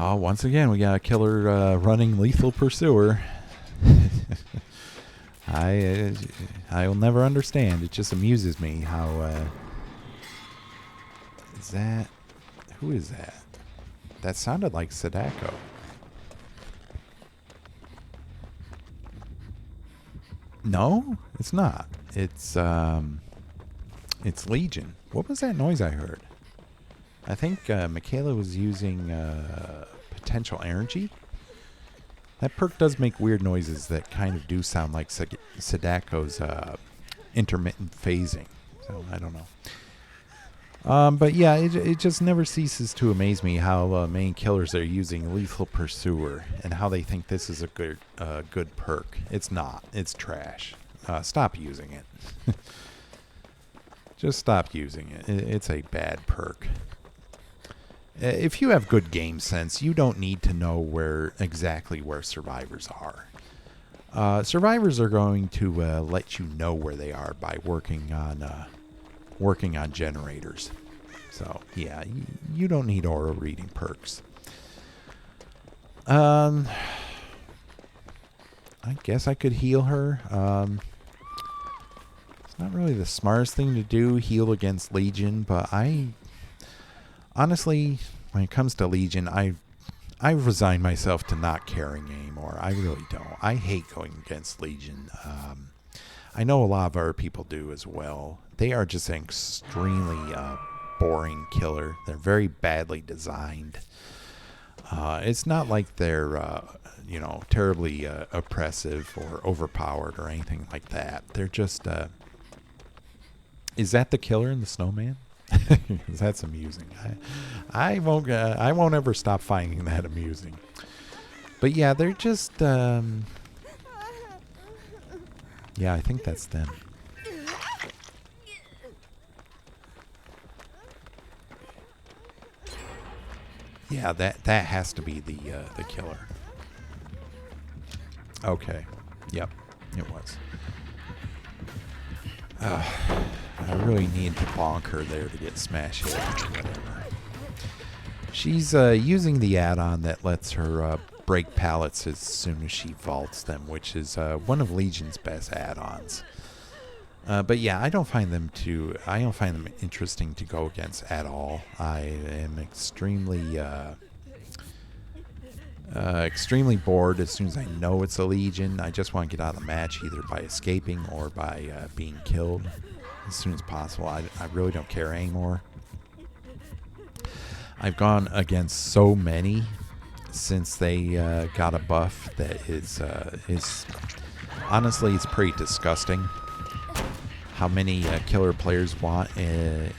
Oh, once again, we got a killer running lethal pursuer. I will never understand. It just amuses me how is that? Who is that? That sounded like Sadako. No, it's not. It's Legion. What was that noise I heard? I think Michaela was using potential energy. That perk does make weird noises that kind of do sound like Sadako's intermittent phasing. So I don't know. But yeah, it just never ceases to amaze me how main killers are using Lethal Pursuer and how they think this is a good perk. It's not. It's trash. Stop using it. Just stop using it. It's a bad perk. If you have good game sense, you don't need to know exactly where survivors are. Survivors are going to let you know where they are by working on generators. So yeah, you don't need aura reading perks. I guess I could heal her. It's not really the smartest thing to do, heal against Legion, but honestly, when it comes to Legion, I've resigned myself to not caring anymore. I really don't. I hate going against Legion. I know a lot of other people do as well. They are just an extremely boring killer. They're very badly designed. It's not like they're terribly oppressive or overpowered or anything like that. They're just. Is that the killer in the snowman? That's amusing. I won't ever stop finding that amusing. But yeah, they're just yeah, I think that's them. Yeah, that has to be the killer. Okay. Yep, it was. I really need to bonk her there to get smash hit. Whatever. She's using the add-on that lets her break pallets as soon as she vaults them, which is one of Legion's best add-ons. But yeah, I don't find them interesting to go against at all. I am extremely bored as soon as I know it's a Legion. I just want to get out of the match either by escaping or by being killed as soon as possible. I really don't care anymore. I've gone against so many since they got a buff that is honestly, it's pretty disgusting how many killer players want a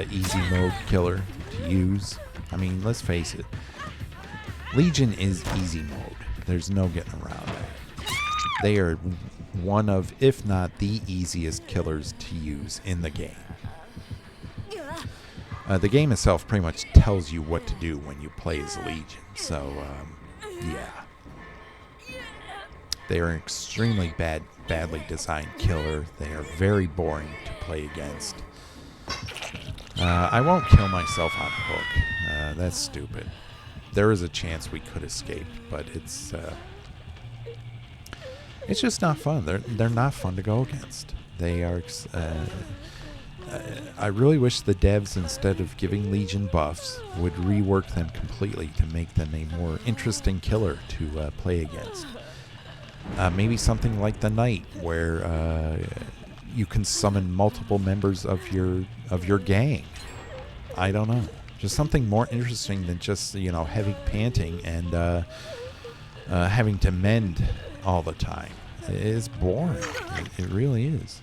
easy mode killer to use. I mean, let's face it. Legion is easy mode. There's no getting around it. They are one of, if not the easiest killers to use in the game. The game itself pretty much tells you what to do when you play as Legion. So, yeah. They are an extremely badly designed killer. They are very boring to play against. I won't kill myself on hook. That's stupid. There is a chance we could escape, but it's just not fun. They're not fun to go against. They are. I really wish the devs, instead of giving Legion buffs, would rework them completely to make them a more interesting killer to play against. Maybe something like the Knight, where you can summon multiple members of your gang. I don't know. Just something more interesting than just, heavy panting and having to mend all the time. It's boring. It really is.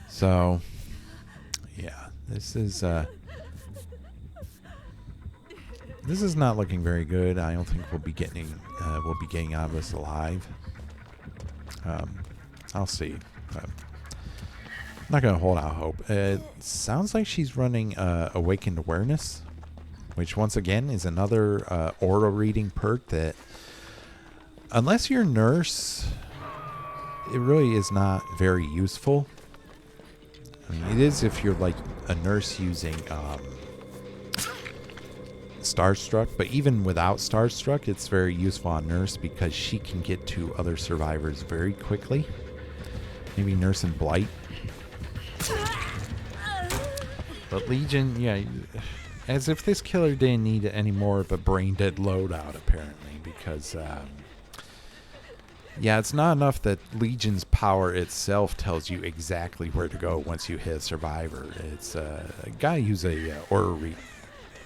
So, yeah, this is not looking very good. I don't think we'll be getting out of this alive. I'll see. I'm not going to hold out hope. It sounds like she's running Awakened Awareness, which once again is another aura reading perk that, unless you're nurse, it really is not very useful. I mean, it is if you're like a nurse using Starstruck, but even without Starstruck, it's very useful on Nurse because she can get to other survivors very quickly. Maybe Nurse and Blight. But Legion, yeah, as if this killer didn't need any more of a brain dead loadout, apparently, because, yeah, it's not enough that Legion's power itself tells you exactly where to go once you hit a survivor. It's, gotta use a aura read.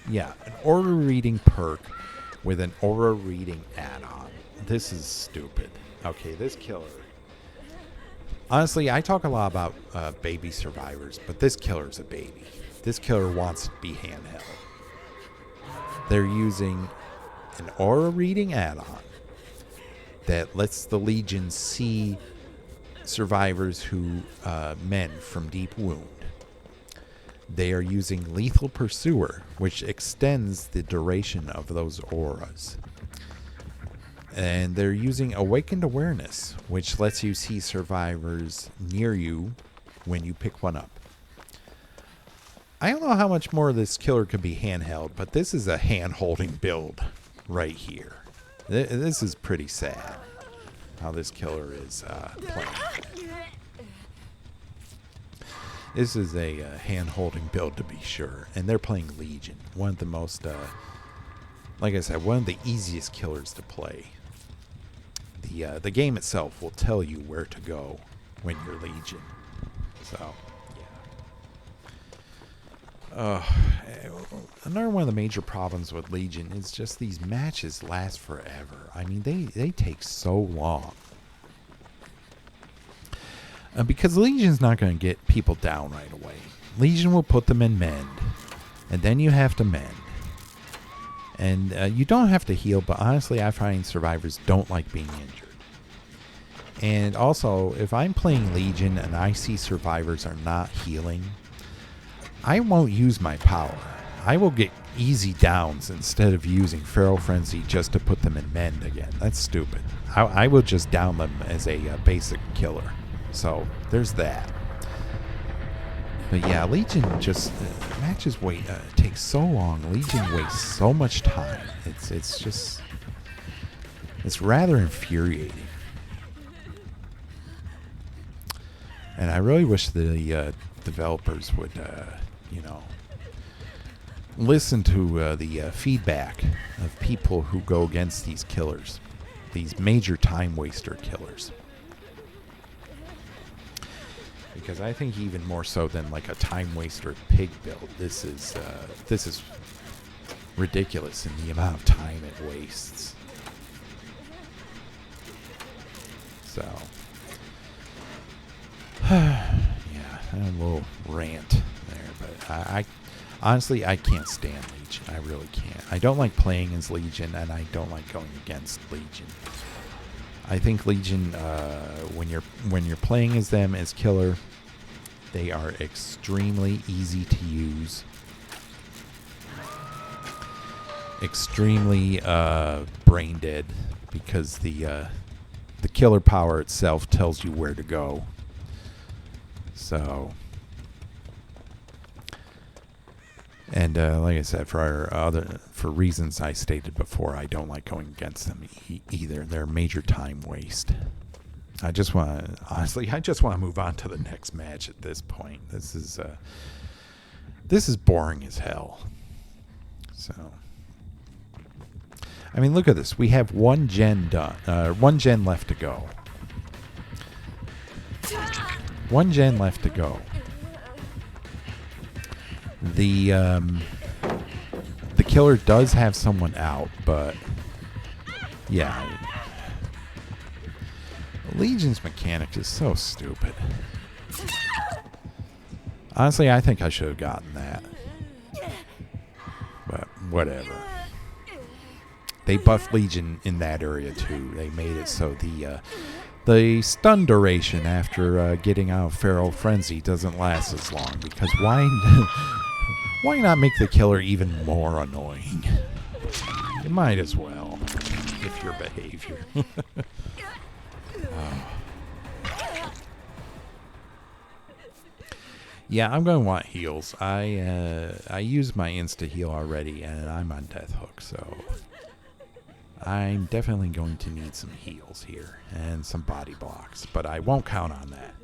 Yeah, an aura reading perk with an aura reading add-on. This is stupid. Okay, this killer. Honestly, I talk a lot about baby survivors, but this killer's a baby. This killer wants to be handheld. They're using an aura reading add-on that lets the Legion see survivors who mend from deep wound. They are using Lethal Pursuer, which extends the duration of those auras. And they're using Awakened Awareness, which lets you see survivors near you when you pick one up. I don't know how much more this killer could be handheld, but this is a hand-holding build right here. This is pretty sad, how this killer is playing. This is a hand-holding build, to be sure. And they're playing Legion. One of the most, like I said, one of the easiest killers to play. The game itself will tell you where to go when you're Legion. So, yeah. Another one of the major problems with Legion is just these matches last forever. I mean, they take so long. Because Legion's not going to get people down right away. Legion will put them in mend. And then you have to mend. And you don't have to heal, but honestly, I find survivors don't like being injured. And also, if I'm playing Legion and I see survivors are not healing, I won't use my power. I will get easy downs instead of using Feral Frenzy just to put them in mend again. That's stupid. I will just down them as a basic killer. So, there's that. But yeah, Legion just... matches take so long. Legion wastes so much time. It's just... it's rather infuriating. And I really wish the developers would, listen to the feedback of people who go against these killers. These major time waster killers. Because I think even more so than like a time waster pig build, this is ridiculous in the amount of time it wastes. So, yeah, a little rant there, but I honestly I can't stand Legion. I really can't. I don't like playing as Legion, and I don't like going against Legion. I think Legion, when you're playing as them as killer, they are extremely easy to use, extremely brain dead, because the killer power itself tells you where to go. So, and like I said, for reasons I stated before, I don't like going against them either. They're a major time waste. I just want to move on to the next match at this point. This is boring as hell. So, I mean, look at this. We have one gen done. One gen left to go. One gen left to go. The killer does have someone out, but yeah. Legion's mechanic is so stupid. Honestly, I think I should have gotten that. But whatever. They buffed Legion in that area too. They made it so the stun duration after getting out of Feral Frenzy doesn't last as long. Because why not make the killer even more annoying? You might as well, if your behavior. Yeah, I'm going to want heals. I used my insta heal already, and I'm on death hook, so I'm definitely going to need some heals here and some body blocks, but I won't count on that.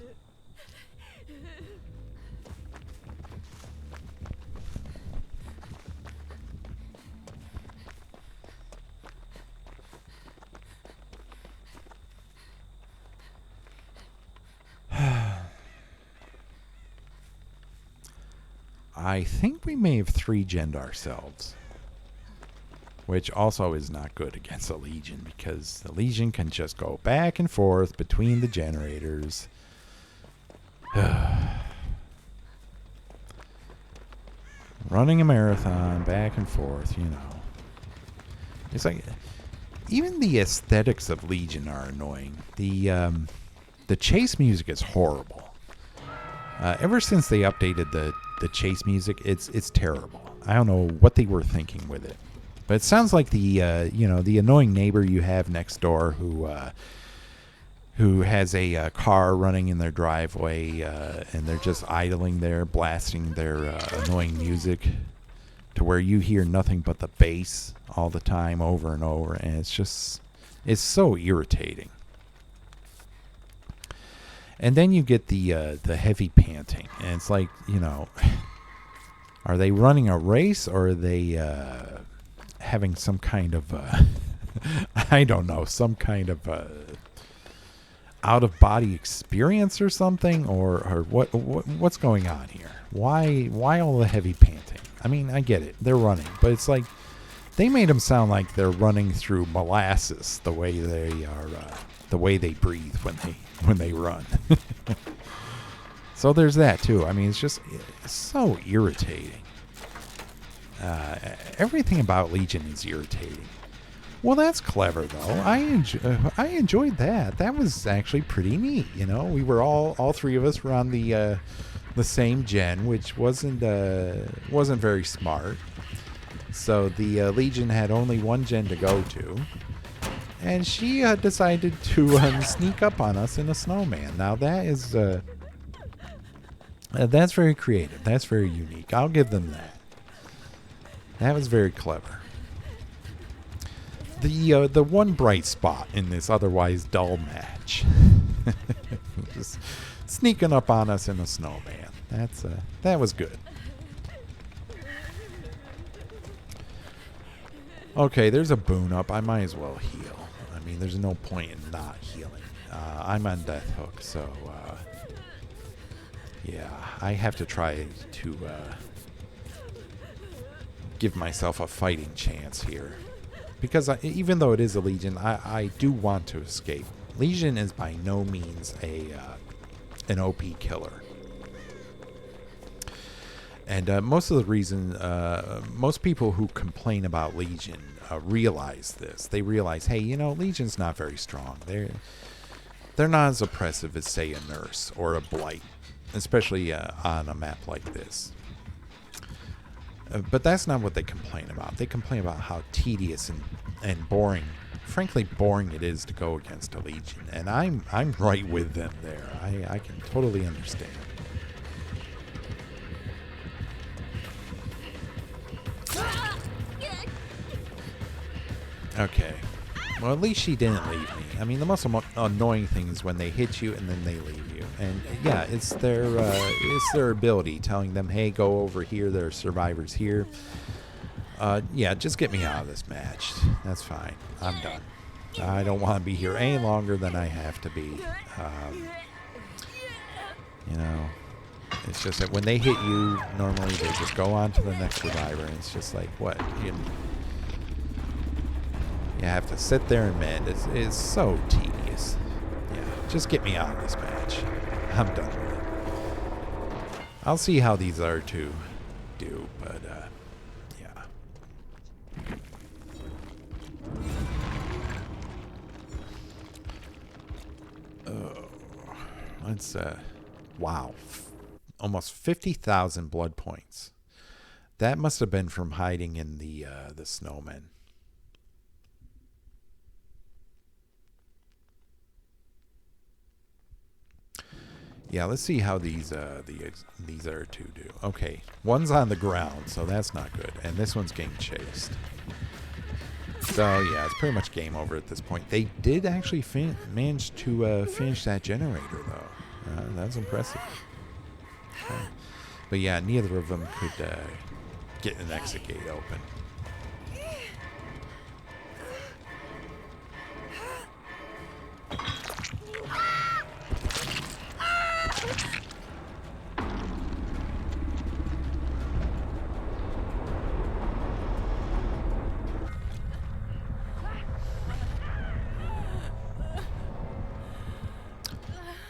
I think we may have 3-gened ourselves, which also is not good against a Legion, because the Legion can just go back and forth between the generators. Running a marathon back and forth, you know. It's like, even the aesthetics of Legion are annoying. The chase music is horrible. Ever since they updated the chase music, it's terrible. I don't know what they were thinking with it. But it sounds like the annoying neighbor you have next door who has a car running in their driveway, and they're just idling there, blasting their annoying music to where you hear nothing but the bass all the time, over and over, and it's so irritating. And then you get the heavy panting, and it's like, are they running a race, or are they having some kind of I don't know, some kind of out of body experience or something, or what's going on here? Why all the heavy panting? I mean, I get it, they're running, but it's like they made them sound like they're running through molasses the way they breathe when they run. So there's that too. I mean, it's so irritating. Everything about Legion is irritating. Well, that's clever though. I enjoyed that. That was actually pretty neat. We were all three of us were on the same gen, which wasn't very smart. So the Legion had only one gen to go to, and she decided to sneak up on us in a snowman. Now that is that's very creative. That's very unique. I'll give them that. That was very clever. The one bright spot in this otherwise dull match, just sneaking up on us in a snowman. That was good. Okay, there's a boon up. I might as well heal. I mean, there's no point in not healing. I'm on death hook, so yeah, I have to try to give myself a fighting chance here. Because even though it is a Legion, I do want to escape. Legion is by no means an OP killer. And most of the reason, most people who complain about Legion realize this. They realize, hey, Legion's not very strong. They're not as oppressive as, say, a Nurse or a Blight, especially on a map like this. But that's not what they complain about. They complain about how tedious and boring, frankly boring it is to go against a Legion. And I'm right with them there. I can totally understand. Okay. Well, at least she didn't leave me. I mean, the most annoying thing is when they hit you and then they leave you. And yeah, it's their ability telling them, hey, go over here. There are survivors here. Yeah, just get me out of this match. That's fine. I'm done. I don't want to be here any longer than I have to be. It's just that when they hit you, normally they just go on to the next survivor, and it's just like, what? You have to sit there and mend. It's so tedious. Yeah, just get me out of this match. I'm done with it. I'll see how these other two do, but yeah. Oh, let's wow, almost 50,000 blood points. That must have been from hiding in the snowmen. Yeah, let's see how these other two do. Okay, one's on the ground, so that's not good, and this one's getting chased. So yeah, it's pretty much game over at this point. They did actually manage to finish that generator, though. That's impressive. Okay. But yeah, neither of them could get an exit gate open.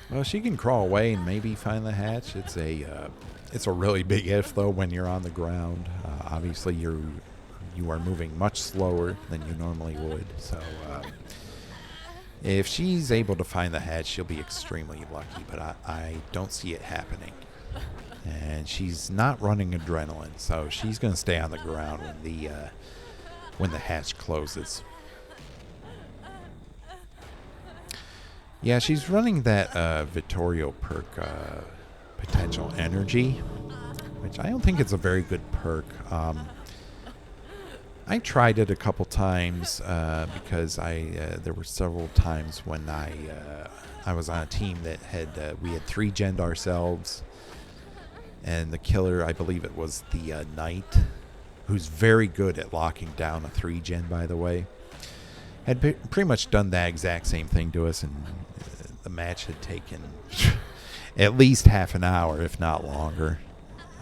Well, she can crawl away and maybe find the hatch. It's a really big if though when you're on the ground. Obviously, you are moving much slower than you normally would. So if she's able to find the hatch, she'll be extremely lucky. But I don't see it happening. And she's not running adrenaline, so she's going to stay on the ground when the hatch closes. Yeah, she's running that Vittorio perk, Potential Energy, which I don't think it's a very good perk. I tried it a couple times because there were several times when I was on a team that we had 3-gen'd ourselves, and the killer, I believe it was the Knight, who's very good at locking down a 3-gen, by the way, had pretty much done that exact same thing to us, and the match had taken at least half an hour, if not longer.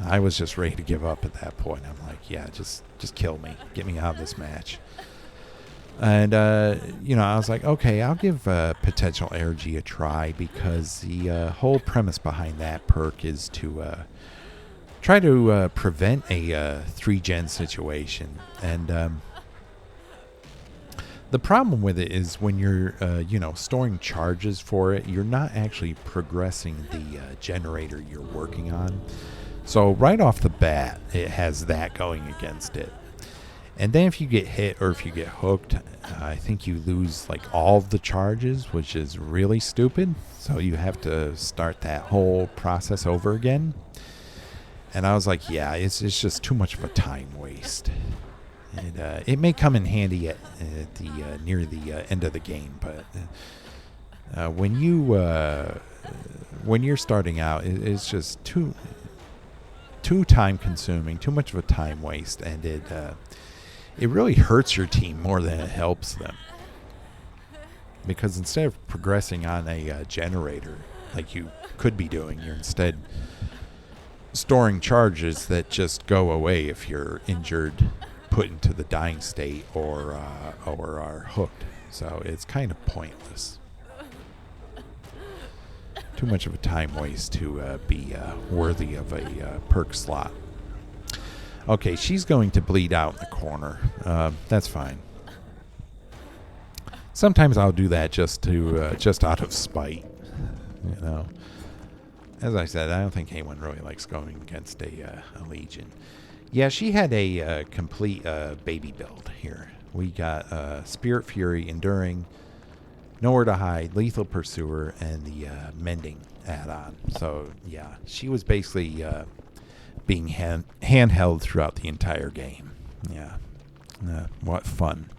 I was just ready to give up at that point. I'm like, yeah, just kill me. Get me out of this match. And, I was like, okay, I'll give Potential Energy a try, because the whole premise behind that perk is to try to prevent a 3-gen situation. And the problem with it is when you're, storing charges for it, you're not actually progressing the generator you're working on. So right off the bat, it has that going against it. And then if you get hit or if you get hooked, I think you lose like all of the charges, which is really stupid. So you have to start that whole process over again. And I was like, yeah, it's just too much of a time waste. And it may come in handy at the near the end of the game, but when you're starting out, it's just too time consuming, too much of a time waste, and it really hurts your team more than it helps them. Because instead of progressing on a generator like you could be doing, you're instead storing charges that just go away if you're injured, put into the dying state, or are hooked. So it's kind of pointless. Too much of a time waste to be worthy of a perk slot. Okay, she's going to bleed out in the corner. That's fine. Sometimes I'll do that just out of spite. As I said, I don't think anyone really likes going against a Legion. Yeah, she had a complete baby build here. We got Spirit Fury, Enduring, Nowhere to Hide, Lethal Pursuer, and the Mending add-on. So, yeah, she was basically being handheld throughout the entire game. Yeah. What fun.